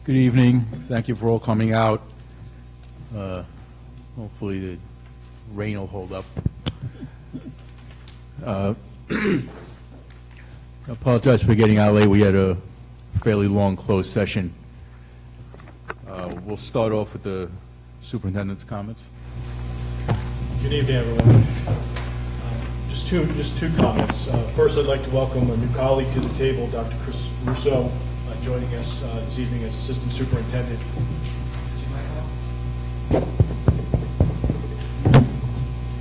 Good evening. Thank you for all coming out. Hopefully the rain will hold up. I apologize for getting out late. We had a fairly long closed session. We'll start off with the superintendent's comments. Good evening, everyone. Just two comments. First, I'd like to welcome a new colleague to the table, Dr. Chris Russo, joining us this evening as Assistant Superintendent.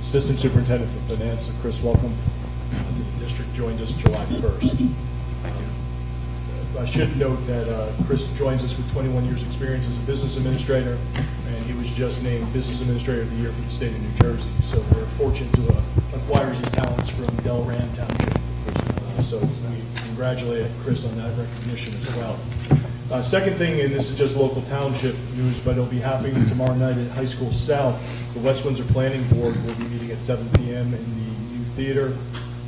Assistant Superintendent for Finance. So Chris, welcome to the district. Joined us July 1st. Thank you. I should note that Chris joins us with 21 years experience as a business administrator, and he was just named Business Administrator of the Year for the state of New Jersey. So we're fortunate to acquire his talents from Delran Township. So we congratulate Chris on that recognition as well. Second thing, and this is just local township news, but it'll be happening tomorrow night at High School South. The West Windsor Planning Board will be meeting at 7 p.m. in the new theater,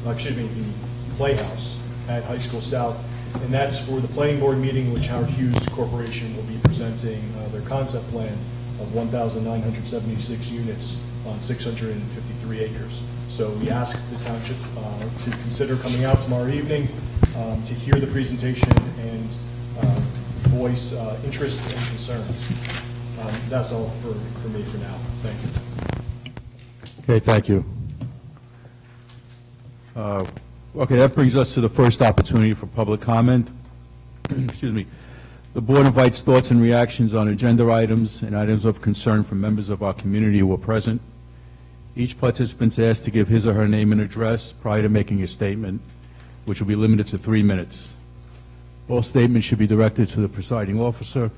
the Playhouse at High School South. And that's for the planning board meeting, which Howard Hughes Corporation will be presenting their concept plan of 1,976 units on 653 acres. So we ask the township to consider coming out tomorrow evening to hear the presentation and voice interest and concerns. That's all for me for now. Thank you. Okay, thank you. Okay, that brings us to the first opportunity for public comment. Excuse me. The board invites thoughts and reactions on agenda items and items of concern from members of our community who are present. Each participant is asked to give his or her name and address prior to making a statement, which will be limited to 3 minutes. All statements should be directed to the presiding officer,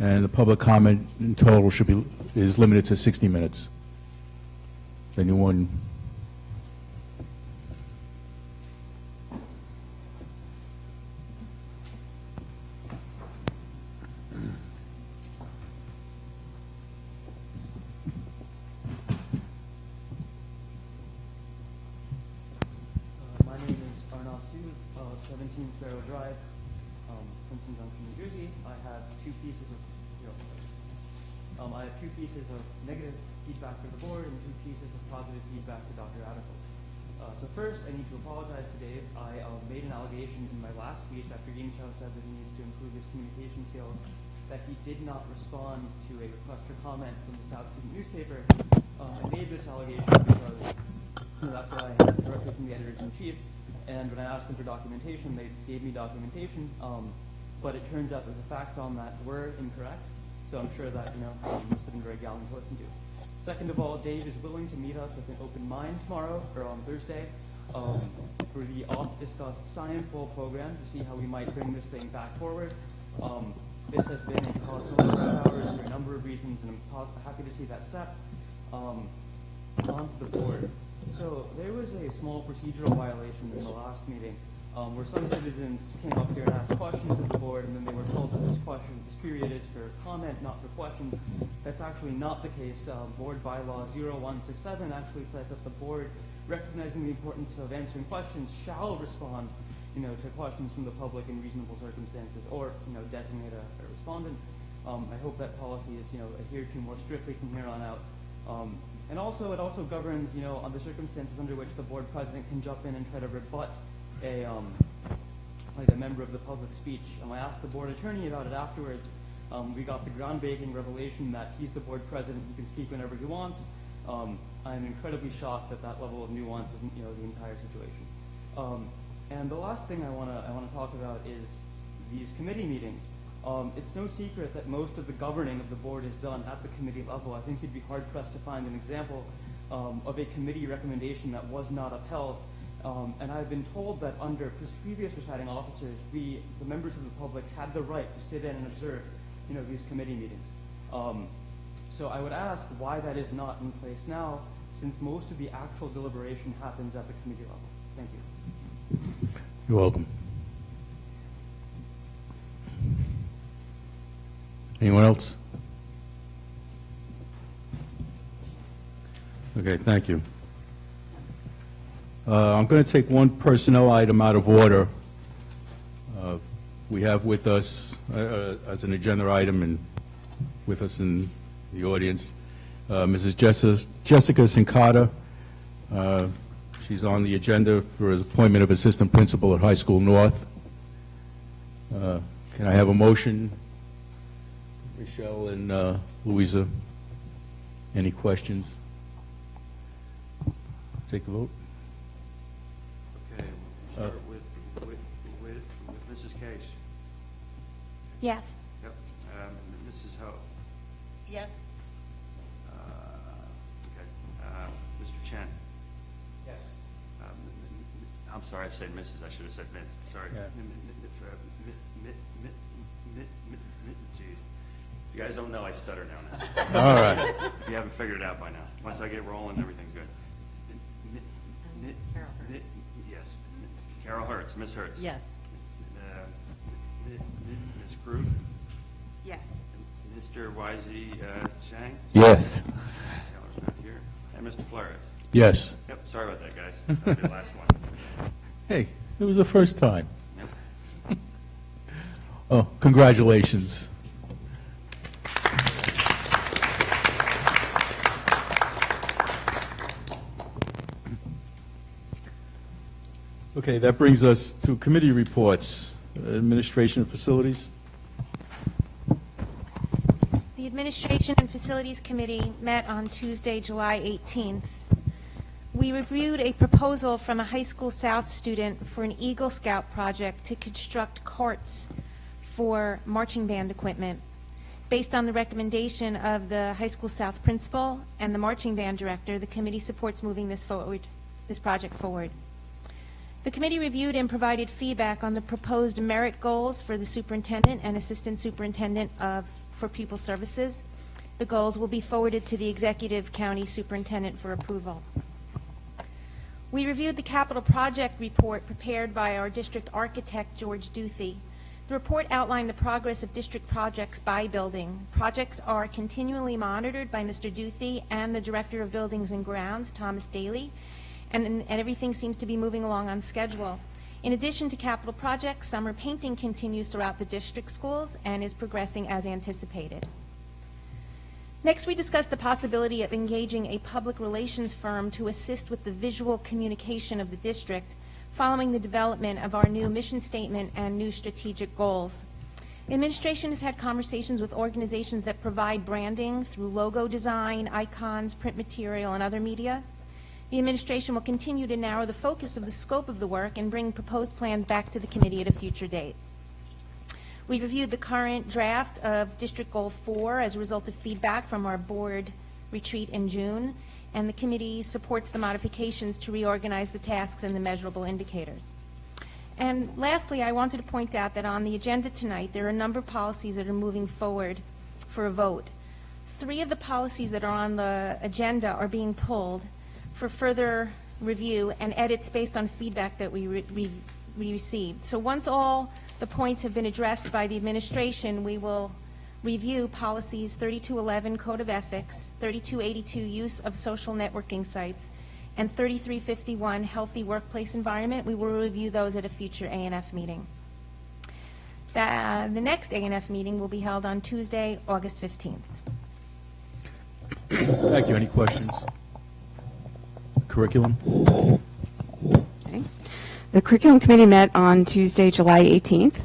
and the public comment in total is limited to 60 minutes. Anyone? I have 2 pieces of negative feedback for the board and 2 pieces of positive feedback for Dr. Addical. So first, I need to apologize to Dave. I made an allegation in my last speech after Yingqiao said that he needs to improve his communication skills, that he did not respond to a request for comment from the South Student newspaper. I made this allegation because that's what I had directly from the editors-in-chief, and when I asked them for documentation, they gave me documentation, but it turns out that the facts on that were incorrect. So I'm sure that, he must have been very gallant to listen to. Second of all, Dave is willing to meet us with an open mind tomorrow, or on Thursday, for the oft-discussed Science Bowl program to see how we might bring this thing back forward. This has been a costly labor of ours for a number of reasons, and I'm happy to see that step. Onto the board. So there was a small procedural violation in the last meeting, where some citizens came up here and asked questions of the board, and then they were told that this period is for comment, not for questions. That's actually not the case. Board Bylaw 0167 actually says that the board, recognizing the importance of answering questions, shall respond, to questions from the public in reasonable circumstances, or designate a respondent. I hope that policy is adhered to more strictly from here on out. And also, it also governs on the circumstances under which the board president can jump in and try to rebut a member of the public speech. I asked the board attorney about it afterwards. We got the groundbreaking revelation that he's the board president, he can speak whenever he wants. I'm incredibly shocked that that level of nuance isn't the entire situation. And the last thing I want to talk about is these committee meetings. It's no secret that most of the governing of the board is done at the committee level. I think you'd be hard pressed to find an example of a committee recommendation that was not upheld. And I've been told that under previous presiding officers, the members of the public had the right to sit in and observe, these committee meetings. So I would ask why that is not in place now, since most of the actual deliberation happens at the committee level. Thank you. You're welcome. Anyone else? Okay, thank you. I'm going to take one personnel item out of order. we have with us, as an agenda item and with us in the audience, Mrs. Jessica Sincata. She's on the agenda for his appointment of assistant principal at High School North. Can I have a motion? Michelle and Louisa, any questions? Take the vote. Okay, we'll start with Mrs. Case. Yes. Yep. Mrs. Ho. Yes. Okay. Mr. Chen. Yes. I'm sorry, I said Mrs. I should have said Ms. Sorry. Yeah. Jeez. If you guys don't know, I stutter now. All right. If you haven't figured it out by now. Once I get rolling, everything's good. Carol Hertz. Yes. Carol Hertz, Miss Hertz. Yes. Ms. Krug. Yes. Mr. YZ Zhang. Yes. Taylor's not here. And Mr. Flores. Yes. Yep, sorry about that, guys. That'll be the last one. Hey, it was the first time. Yep. Oh, congratulations. Okay, that brings us to committee reports. Administration and Facilities. The Administration and Facilities Committee met on Tuesday, July 18th. We reviewed a proposal from a high school South student for an Eagle Scout project to construct carts for marching band equipment. Based on the recommendation of the high school South principal and the marching band director, the committee supports moving this project forward. The committee reviewed and provided feedback on the proposed merit goals for the superintendent and assistant superintendent for pupil services. The goals will be forwarded to the executive county superintendent for approval. We reviewed the capital project report prepared by our district architect, George Duthie. The report outlined the progress of district projects by building. Projects are continually monitored by Mr. Duthie and the Director of Buildings and Grounds, Thomas Daly, and everything seems to be moving along on schedule. In addition to capital projects, summer painting continues throughout the district schools and is progressing as anticipated. Next, we discussed the possibility of engaging a public relations firm to assist with the visual communication of the district following the development of our new mission statement and new strategic goals. The administration has had conversations with organizations that provide branding through logo design, icons, print material, and other media. The administration will continue to narrow the focus of the scope of the work and bring proposed plans back to the committee at a future date. We reviewed the current draft of District Goal 4 as a result of feedback from our board retreat in June, and the committee supports the modifications to reorganize the tasks and the measurable indicators. And lastly, I wanted to point out that on the agenda tonight, there are a number of policies that are moving forward for a vote. 3 of the policies that are on the agenda are being pulled for further review and edits based on feedback that we received. So once all the points have been addressed by the administration, we will review policies 3211, Code of Ethics, 3282, Use of Social Networking Sites, and 3351, Healthy Workplace Environment. We will review those at a future A&F meeting. The next A&F meeting will be held on Tuesday, August 15th. Thank you. Any questions? Curriculum? Okay. The Curriculum Committee met on Tuesday, July 18th.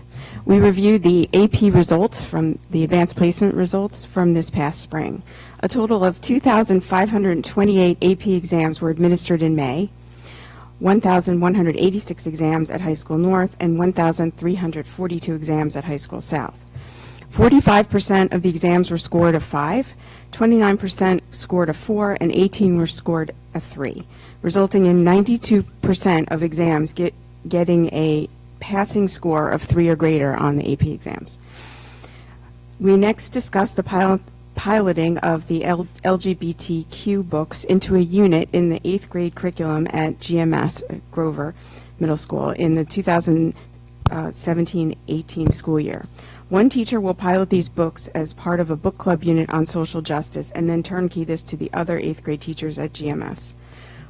We reviewed the AP results from the advanced placement results from this past spring. A total of 2,528 AP exams were administered in May, 1,186 exams at High School North, and 1,342 exams at High School South. 45% of the exams were scored a 5, 29% scored a 4, and 18 were scored a 3, resulting in 92% of exams getting a passing score of 3 or greater on the AP exams. We next discussed the piloting of the LGBTQ books into a unit in the 8th grade curriculum at GMS Grover Middle School in the 2017-18 school year. One teacher will pilot these books as part of a book club unit on social justice and then turnkey this to the other 8th grade teachers at GMS.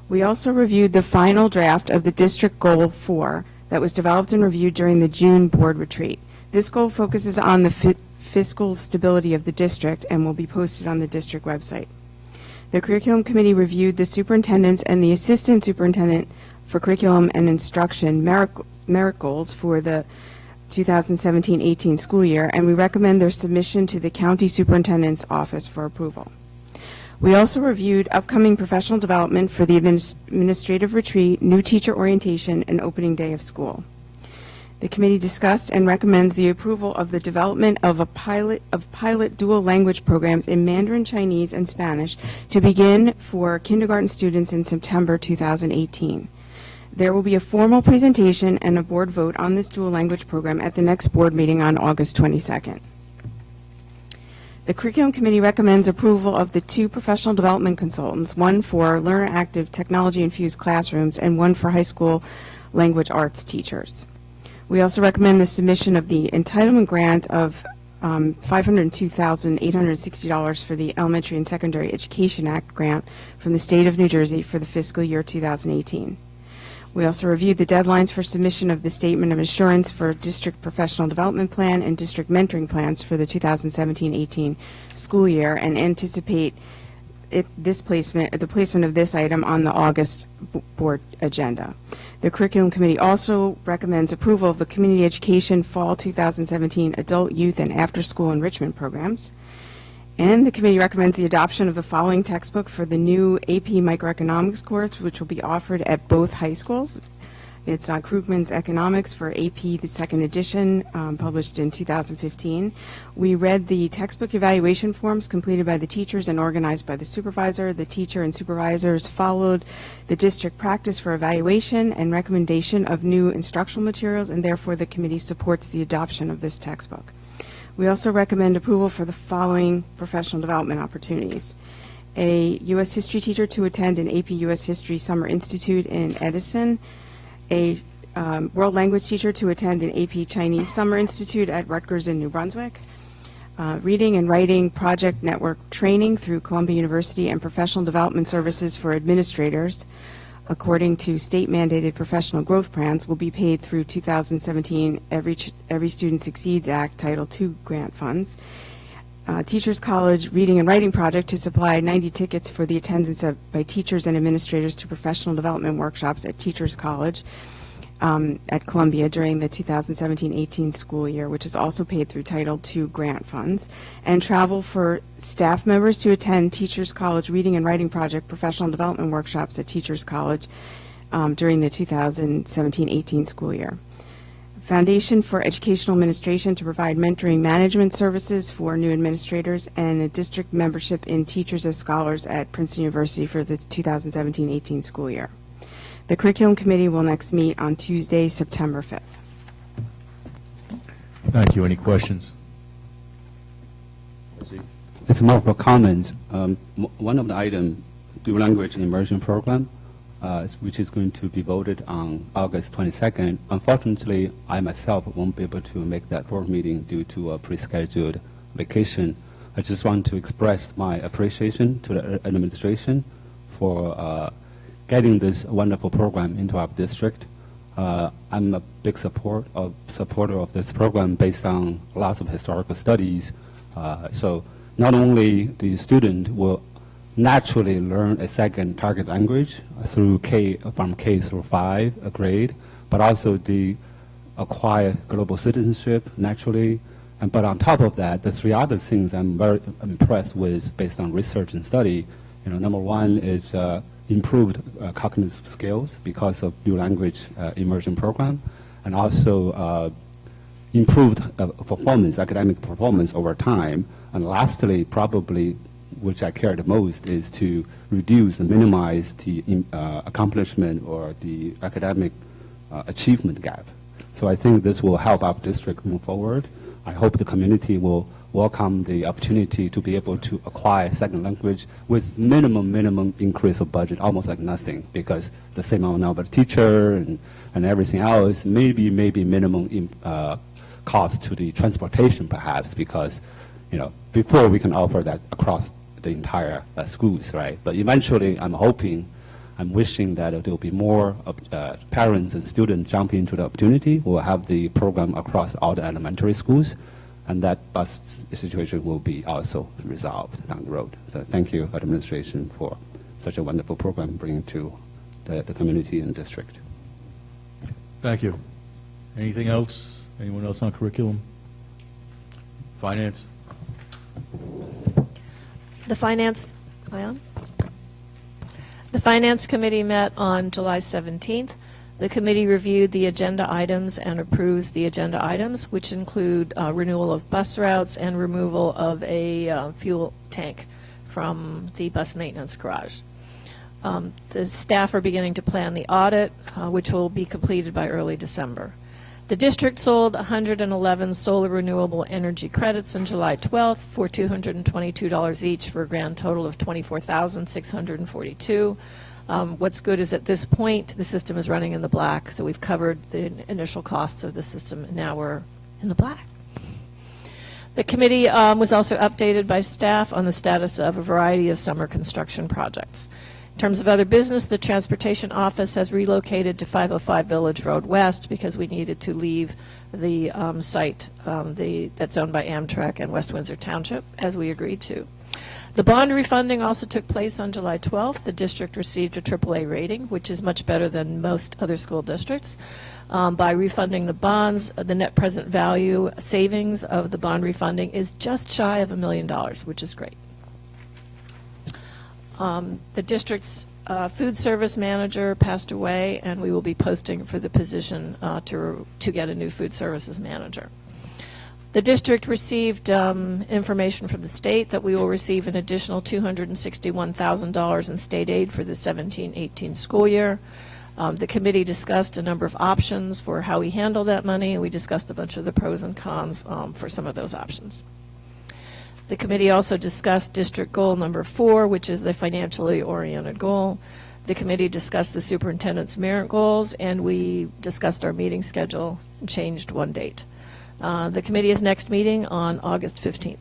We also reviewed the final draft of the District Goal 4 that was developed and reviewed during the June board retreat. This goal focuses on the fiscal stability of the district and will be posted on the district website. The Curriculum Committee reviewed the superintendent's and the assistant superintendent for curriculum and instruction merit goals for the 2017-18 school year, and we recommend their submission to the county superintendent's office for approval. We also reviewed upcoming professional development for the administrative retreat, new teacher orientation, and opening day of school. The committee discussed and recommends the approval of the development of pilot dual language programs in Mandarin, Chinese, and Spanish to begin for kindergarten students in September 2018. There will be a formal presentation and a board vote on this dual language program at the next board meeting on August 22nd. The Curriculum Committee recommends approval of the 2 professional development consultants, one for learner-active technology-infused classrooms and one for high school language arts teachers. We also recommend the submission of the entitlement grant of $502,860 for the Elementary and Secondary Education Act grant from the state of New Jersey for the fiscal year 2018. We also reviewed the deadlines for submission of the Statement of Assurance for District Professional Development Plan and District Mentoring Plans for the 2017-18 school year and anticipate the placement of this item on the August board agenda. The Curriculum Committee also recommends approval of the Community Education Fall 2017 Adult, Youth, and After-School Enrichment Programs. And the committee recommends the adoption of the following textbook for the new AP Microeconomics course, which will be offered at both high schools. It's Krugman's Economics for AP, the second edition, published in 2015. We read the textbook evaluation forms completed by the teachers and organized by the supervisor. The teacher and supervisors followed the district practice for evaluation and recommendation of new instructional materials, and therefore the committee supports the adoption of this textbook. We also recommend approval for the following professional development opportunities. A U.S. History teacher to attend an AP U.S. History Summer Institute in Edison, a world language teacher to attend an AP Chinese Summer Institute at Rutgers in New Brunswick, reading and writing project network training through Columbia University, and professional development services for administrators according to state-mandated professional growth plans will be paid through 2017 Every Student Succeeds Act Title II grant funds. Teachers College Reading and Writing Project to supply 90 tickets for the attendance by teachers and administrators to professional development workshops at Teachers College at Columbia during the 2017-18 school year, which is also paid through Title II grant funds. And travel for staff members to attend Teachers College Reading and Writing Project professional development workshops at Teachers College during the 2017-18 school year. Foundation for Educational Administration to provide mentoring management services for new administrators, and a district membership in Teachers as Scholars at Princeton University for the 2017-18 school year. The Curriculum Committee will next meet on Tuesday, September 5th. Thank you. Any questions? It's more of a comment. One of the items, dual language immersion program, which is going to be voted on August 22nd. Unfortunately, I myself won't be able to make that board meeting due to a pre-scheduled vacation. I just want to express my appreciation to the administration for getting this wonderful program into our district. I'm a big supporter of this program based on lots of historical studies. So not only the student will naturally learn a second target language through from K through 5 grade, but also they acquire global citizenship naturally. But on top of that, the 3 other things I'm very impressed with based on research and study. Number 1 is improved cognitive skills because of dual language immersion program, and also improved performance, academic performance over time. And lastly, probably, which I care the most, is to reduce and minimize the accomplishment or the academic achievement gap. So I think this will help our district move forward. I hope the community will welcome the opportunity to be able to acquire second language with minimum increase of budget, almost like nothing, because the same amount of teacher and everything else, maybe minimum cost to the transportation perhaps, because before we can offer that across the entire schools, right? But eventually, I'm hoping I'm wishing that there will be more parents and students jump into the opportunity. We'll have the program across all the elementary schools, and that bus situation will be also resolved down the road. So thank you, administration, for such a wonderful program bringing to the community and district. Thank you. Anything else? Anyone else on curriculum? Finance? The Finance, am I on? The Finance Committee met on July 17th. The committee reviewed the agenda items and approves the agenda items, which include renewal of bus routes and removal of a fuel tank from the bus maintenance garage. The staff are beginning to plan the audit, which will be completed by early December. The district sold 111 solar renewable energy credits on July 12th for $222 each for a grand total of $24,642. What's good is at this point, the system is running in the black, so we've covered the initial costs of the system, and now we're in the black. The committee was also updated by staff on the status of a variety of summer construction projects. In terms of other business, the Transportation Office has relocated to 505 Village Road West because we needed to leave the site that's owned by Amtrak and West Windsor Township, as we agreed to. The bond refunding also took place on July 12th. The district received a AAA rating, which is much better than most other school districts. By refunding the bonds, the net present value savings of the bond refunding is just shy of $1 million, which is great. The district's food service manager passed away, and we will be posting for the position to get a new food services manager. The district received information from the state that we will receive an additional $261,000 in state aid for the 17-18 school year. The committee discussed a number of options for how we handle that money, and we discussed a bunch of the pros and cons for some of those options. The committee also discussed district goal number 4, which is the financially oriented goal. The committee discussed the superintendent's merit goals, and we discussed our meeting schedule and changed one date. The committee is next meeting on August 15th.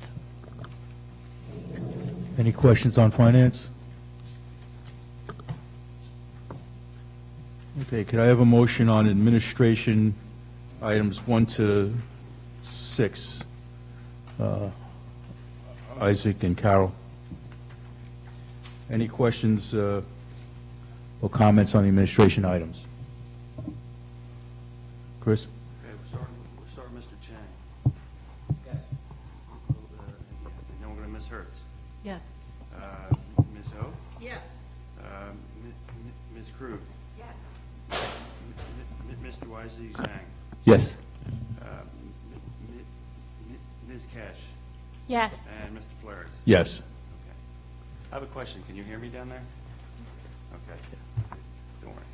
Any questions on finance? Okay, could I have a motion on administration items 1 to 6? Isaac and Carol. Any questions or comments on the administration items? Chris? Okay, we'll start with Mr. Chang. Yes. And then we're going to Ms. Hertz. Yes. Ms. O? Yes. Ms. Krug? Yes. Mr. Wisely Zhang? Yes. Ms. Cash? Yes. And Mr. Flaherty? Yes. Okay. I have a question. Can you hear me down there? Okay. Don't worry.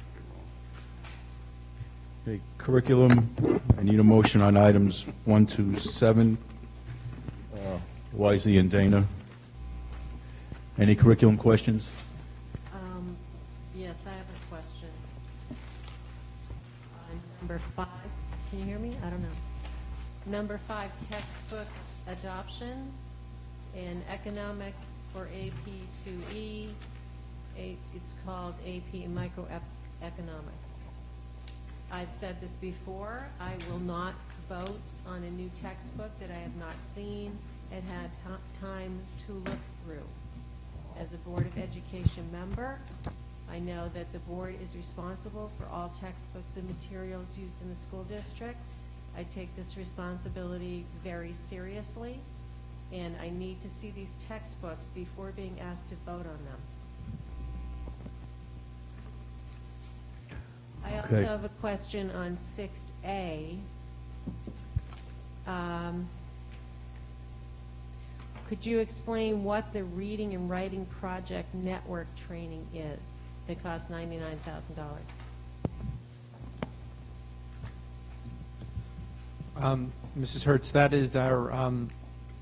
Good roll. Okay, curriculum, I need a motion on items 1 to 7. Wisely and Dana. Any curriculum questions? Yes, I have a question. On number 5, can you hear me? I don't know. Number 5, textbook adoption in economics for AP 2E. It's called AP Microeconomics. I've said this before. I will not vote on a new textbook that I have not seen and had time to look through. As a Board of Education member, I know that the board is responsible for all textbooks and materials used in the school district. I take this responsibility very seriously, and I need to see these textbooks before being asked to vote on them. I also Okay. have a question on 6A. Could you explain what the Reading and Writing Project Network training is that costs $99,000? Mrs. Hertz, that is our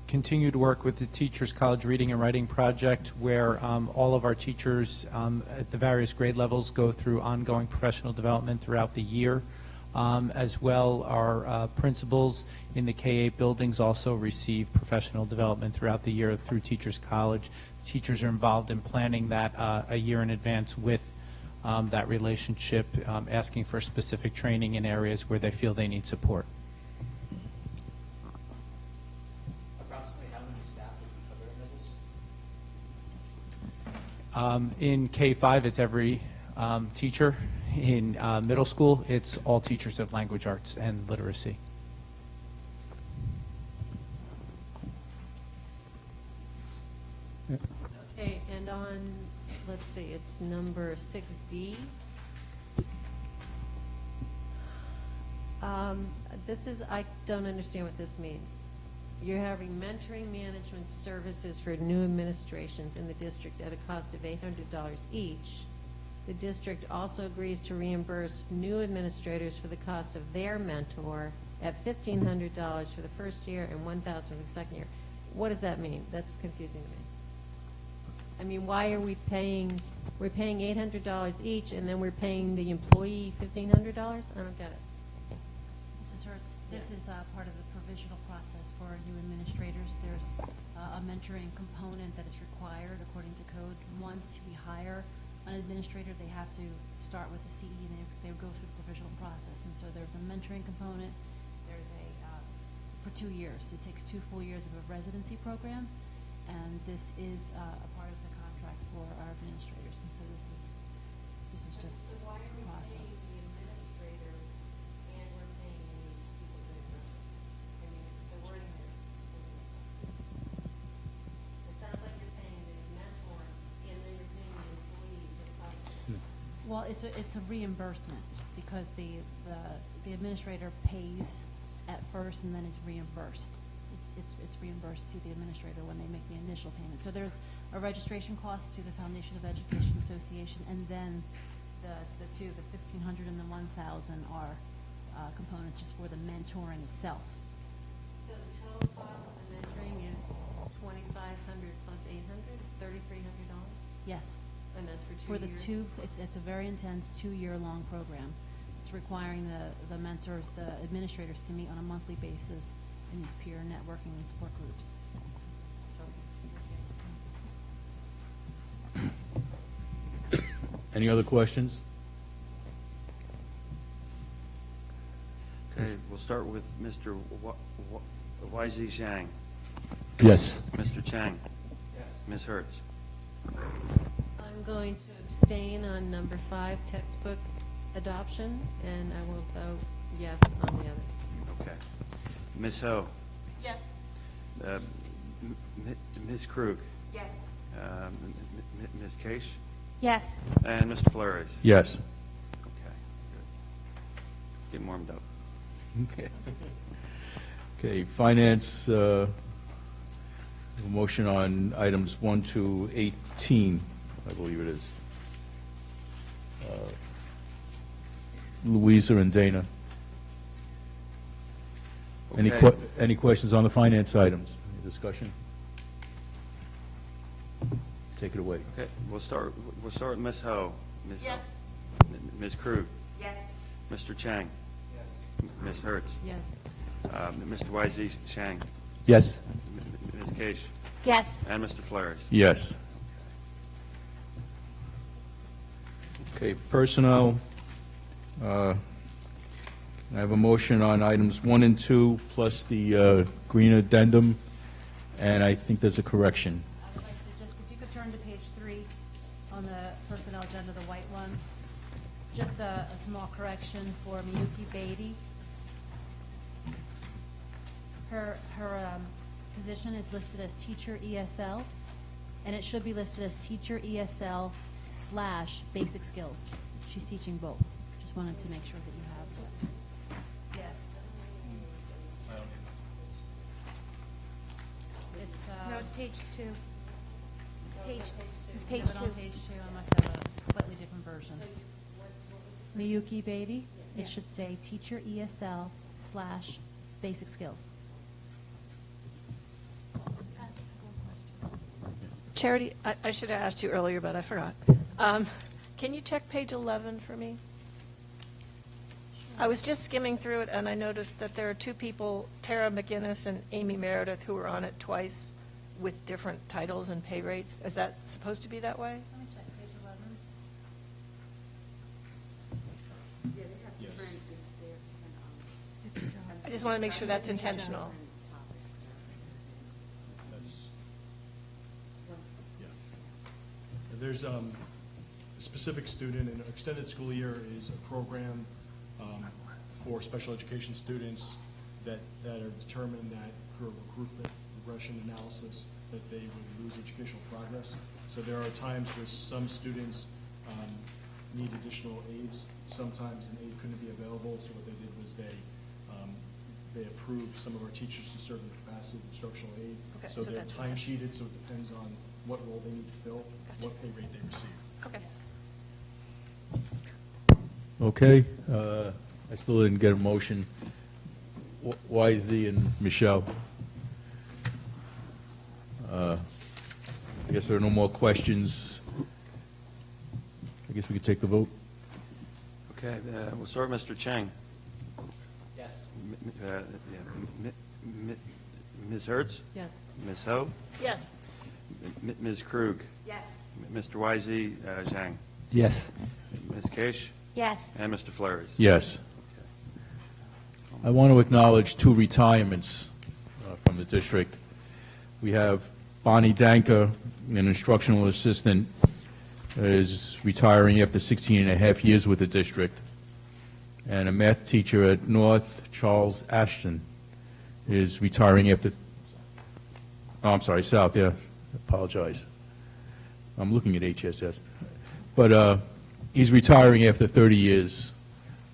continued work with the Teachers College Reading and Writing Project, where all of our teachers at the various grade levels go through ongoing professional development throughout the year. As well, our principals in the K-8 buildings also receive professional development throughout the year through Teachers College. Teachers are involved in planning that a year in advance with that relationship, asking for specific training in areas where they feel they need support. Approximately how many staff would you cover at middle? In K-5, it's every teacher. In middle school, it's all teachers of language arts and literacy. Okay, and on, let's see, it's number 6D. This is, I don't understand what this means. You're having mentoring management services for new administrations in the district at a cost of $800 each. The district also agrees to reimburse new administrators for the cost of their mentor at $1,500 for the first year and $1,000 for the second year. What does that mean? That's confusing to me. I mean, why are we paying, we're paying $800 each, and then we're paying the employee $1,500? I don't get it. Mrs. Hertz, this is part of the provisional process for new administrators. There's a mentoring component that is required according to code. Once we hire an administrator, they have to start with the CE, and they go through the provisional process. And so there's a mentoring component. There's a, for 2 years. It takes 2 full years of a residency program, and this is a part of the contract for our administrators. And so this is just So why are we process. paying the administrator and we're paying these people to do it? I mean, the wording here doesn't make sense. It sounds like you're paying the mentor and then you're paying the employee for the cost of it. Well, it's a reimbursement because the administrator pays at first and then is reimbursed. It's reimbursed to the administrator when they make the initial payment. So there's a registration cost to the Foundation of Education Association, and then the 1,500 and the 1,000 are components just for the mentoring itself. So the total cost of the mentoring is $2,500 plus $800, $3,300? Yes. And that's for 2 For the years? it's a very intense 2-year-long program. It's requiring the mentors, the administrators to meet on a monthly basis in these peer networking and support groups. Any other questions? Okay, we'll start with Mr. YZ Zhang. Yes. Mr. Chang. Yes. Ms. Hertz. I'm going to abstain on number 5, textbook adoption, and I will vote yes on the others. Okay. Ms. Ho. Yes. Ms. Krug. Yes. Ms. Case. Yes. And Mr. Flores. Yes. Okay, good. Getting warmed up. Okay. Okay, finance, a motion on items 1 to 18, I believe it is. Louisa and Dana. Okay. Any questions on the finance items? Any discussion? Take it away. Okay, we'll start with Ms. Ho. Ms. Yes. Ms. Krug. Yes. Mr. Chang. Yes. Ms. Hertz. Yes. Mr. YZ Chang. Yes. Ms. Case. Yes. And Mr. Flores. Yes. Okay, personnel, I have a motion on items 1 and 2, plus the green addendum, and I think there's a correction. I would like to just, if you could turn to page 3 on the personnel agenda, the white one. Just a small correction for Miyuki Beatty. Her position is listed as teacher ESL, and it should be listed as teacher ESL / basic skills. She's teaching both. Just wanted to make sure that you have that. Yes. It's, No, it's page 2. It's page you have it 2. on page 2. I must have a slightly different version. Miyuki Beatty, it should say teacher ESL / basic skills. Charity, I should have asked you earlier, but I forgot. Can you check page 11 for me? I was just skimming through it, and I noticed that there are 2 people, Tara McGinnis and Amy Meredith, who were on it twice with different titles and pay rates. Is that supposed to be that way? Let me check page 11. I just want to make sure that's intentional. That's, yeah. There's a specific student, an extended school year is a program for special education students that are determined that through a recruitment regression analysis that they would lose educational progress. So there are times where some students need additional aids. Sometimes an aid couldn't be available, so what they did was they approved some of our teachers to serve in the capacity of instructional aid. Okay, So so they're that's time sheeted, so it depends on what role they need to fill, what pay rate they receive. Okay. Okay, I still didn't get a motion. YZ and Michelle. I guess there are no more questions. I guess we could take the vote. Okay, we'll start with Mr. Chang. Yes. Ms. Hertz? Yes. Ms. Ho? Yes. Ms. Krug? Yes. Mr. YZ Zhang? Yes. Ms. Kish? Yes. And Mr. Flores? Yes. I want to acknowledge two retirements from the district. We have Bonnie Danker, an instructional assistant, is retiring after 16 and a half years with the district. And a math teacher at North, Charles Ashton, is retiring after, oh, I'm sorry, South, yeah, apologize. I'm looking at HSS. But he's retiring after 30 years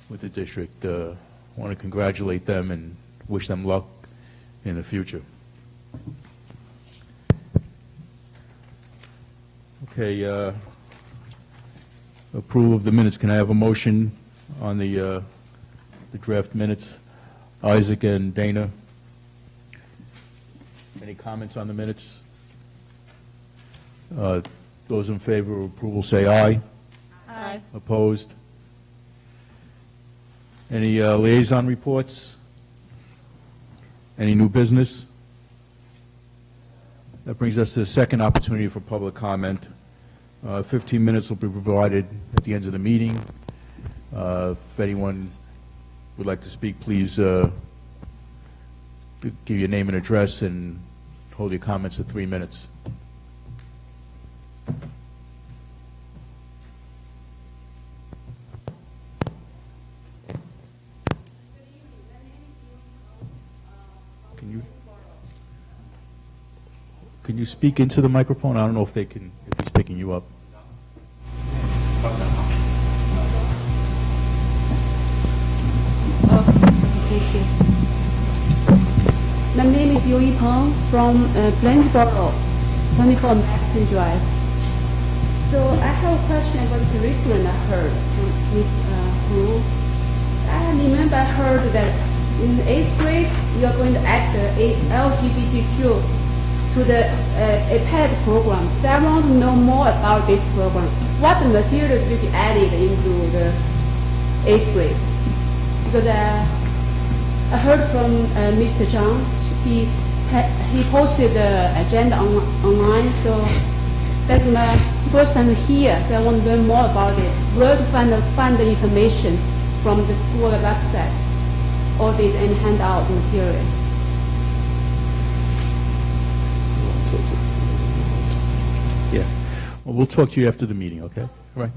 with the district. I want to congratulate them and wish them luck in the future. Okay, approval of the minutes. Can I have a motion on the draft minutes? Isaac and Dana. Any comments on the minutes? Those in favor of approval say aye. Aye. Opposed? Any liaison reports? Any new business? That brings us to the second opportunity for public comment. 15 minutes will be provided at the end of the meeting. If anyone would like to speak, please give your name and address and hold your comments to 3 minutes. Can you speak into the microphone? I don't know if he's picking you up. Thank you. My name is Yu Peng from Plainsboro, 24 Maxon Drive. So I have a question about the curriculum I heard from Ms. Hu. I remember I heard that in the 8th grade, you are going to add the LGBTQ to the iPad program. So I want to know more about this program. What materials will be added into the 8th grade? Because I heard from Mr. Zhang, he posted the agenda online, so that's my first time here, so I want to learn more about it. Where to find the information from the school website, all these and handout materials. Yeah. Well, we'll talk to you after the meeting, okay? All right.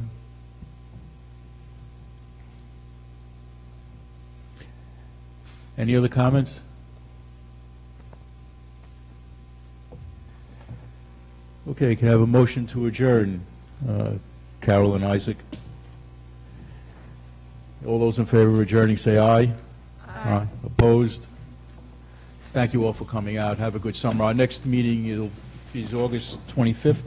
Any other comments? Okay, can I have a motion to adjourn? Carol and Isaac. All those in favor of adjourning, say aye. Aye. Opposed? Thank you all for coming out. Have a good summer. Our next meeting is August 25th.